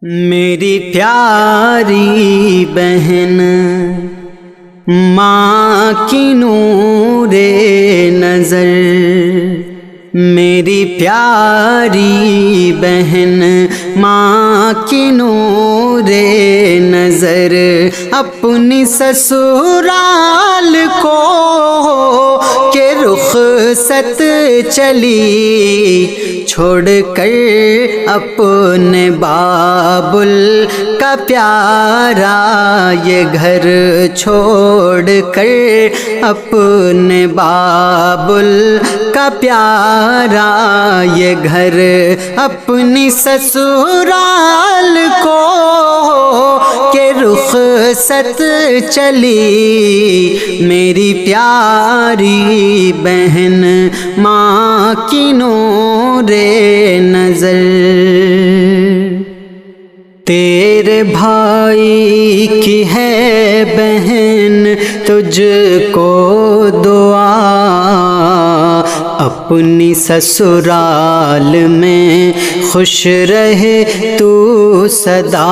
میری پیاری بہن ماں کی نور نظر، میری پیاری بہن ماں کی نور نظر، اپنی سسرال کو کہ رخصت چلی، چھوڑ کر اپنے بابل کا پیارا یہ گھر، چھوڑ کر اپنے بابل کا پیارا یہ گھر، اپنی سسرال کو کہ رخصت چلی، میری پیاری بہن ماں کی نور نظر۔ تیرے بھائی کی ہے بہن تجھ کو دعا، اپنی سسرال میں خوش رہے تو سدا،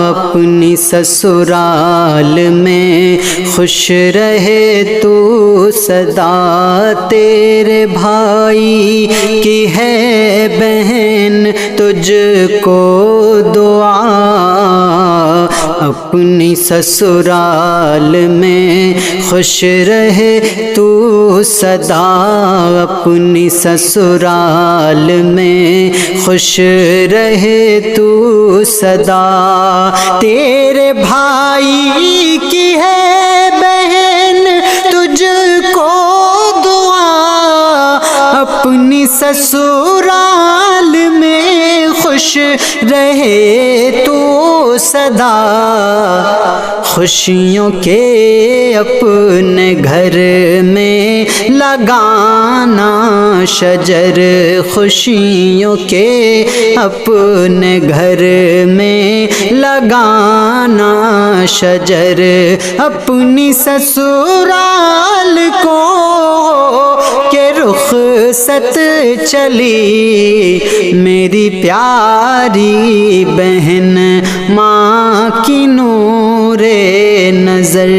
اپنی سسرال میں خوش رہے تو سدا، تیرے بھائی کی ہے بہن تجھ کو دعا، اپنی سسرال میں خوش رہے تو سدا، اپنی سسرال میں خوش رہے تو سدا، تیرے بھائی کی ہے بہن تجھ کو دعا، اپنی سسرال میں خوش رہے تو سدا، خوشیوں کے اپنے گھر میں لگانا شجر، خوشیوں کے اپنے گھر میں لگانا شجر، اپنی سسرال کو کہ رخصت چلی، میری پیاری بہن ماں کی نور نظر۔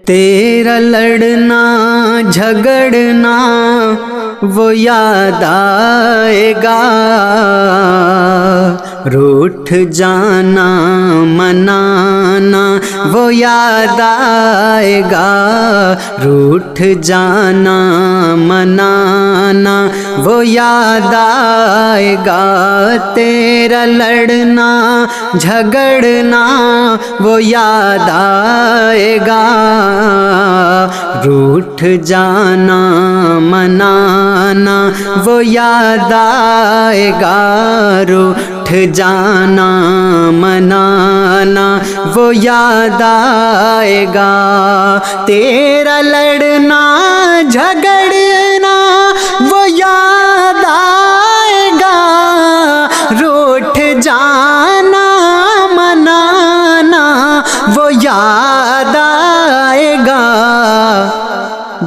تیرا لڑنا جھگڑنا وہ یاد آئے گا، روٹھ جانا منانا وہ یاد آئے گا، روٹھ جانا منانا وہ یاد آئے گا، تیرا لڑنا جھگڑنا وہ یاد آئے گا، روٹھ جانا منانا وہ یاد آئے گا، روٹھ جانا منانا وہ یاد آئے گا، تیرا لڑنا جھگڑنا وہ یاد آئے گا، روٹھ جانا منانا وہ یاد آئے گا،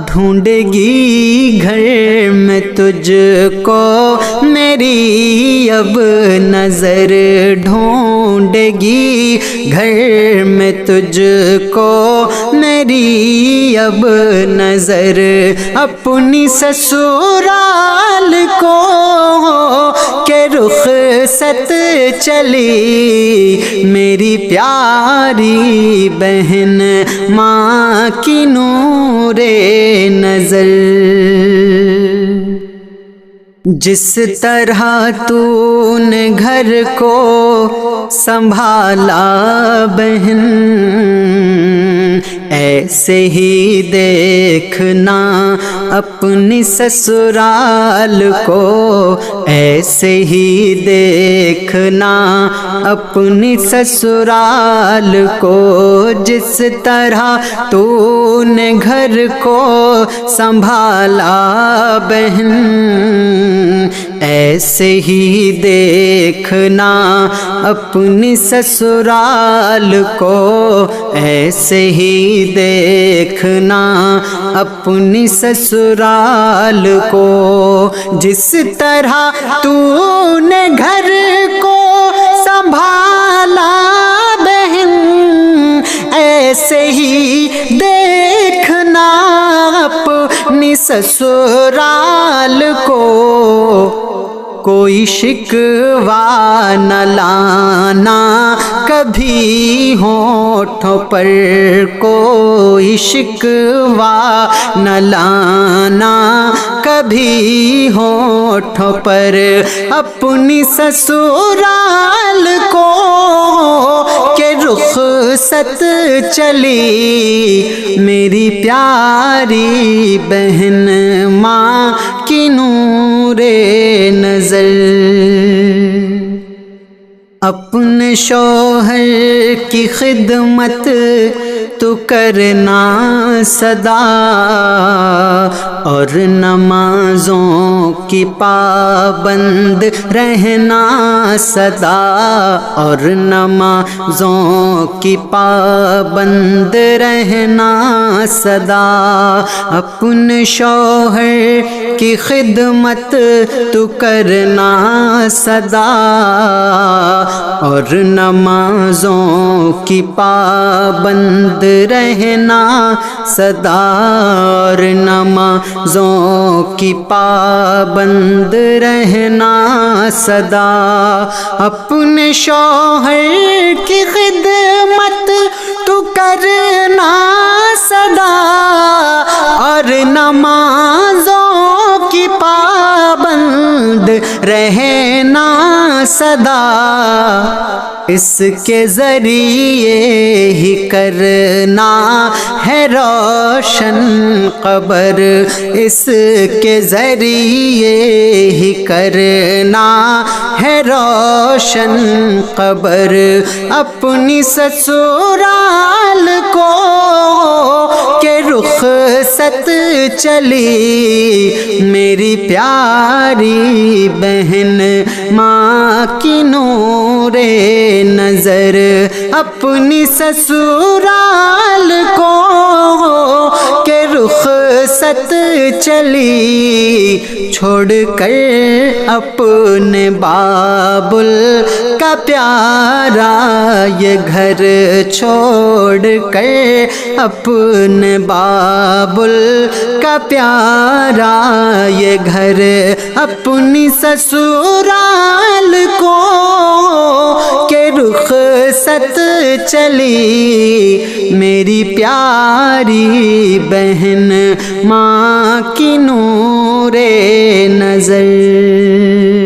ڈھونڈے گی گھر میں تجھ کو میری اب نظر، ڈھونڈے گی گھر میں تجھ کو میری اب نظر، اپنی سسرال کو کہ رخصت چلی، میری پیاری بہن ماں کی نور نظر۔ جس طرح تو نے گھر کو سنبھالا بہن، ایسے ہی دیکھنا اپنی سسرال کو، ایسے ہی دیکھنا اپنی سسرال کو، جس طرح تو نے گھر کو سنبھالا بہن، ایسے ہی دیکھنا اپنی سسرال کو، ایسے ہی دیکھنا اپنی سسرال کو، جس طرح تو نے گھر سسرال کو کوئی شکوہ نہ لانا کبھی ہونٹوں پر، کوئی شکوہ نہ لانا کبھی ہونٹوں پر، اپنی سسرال کو کہ رخصت چلی میری پیاری بہن ماں کی نور نظر۔ اپنے شوہر کی خدمت تو کرنا سدا، اور نمازوں کی پابند رہنا سدا، اور نمازوں کی پابند رہنا سدا۔ اپنے شوہر کی خدمت تو کرنا سدا، اور نمازوں کی پابند رہنا سدا، اور نمازوں کی پابند رہنا سدا۔ اپنے شوہر کی خدمت تو کرنا سدا، اور نمازوں کی پابند رہنا سدا۔ اس کے ذریعے ہی کرنا ہے روشن قبر، اس کے ذریعے ہی کرنا ہے روشن قبر۔ اپنی سسرال کو کہ رخصت چلی میری پیاری بہن ماں کی نور نظر۔ اپنی سسرال کو کہ رخصت چلی چھوڑ کر اپنے بابل کا پیارا یہ گھر، چھوڑ کر اپنے بابل کا پیارا یہ گھر، اپنی سسرال کو کہ رخصت چلی میری پیاری بہن ماں کی نور نظر۔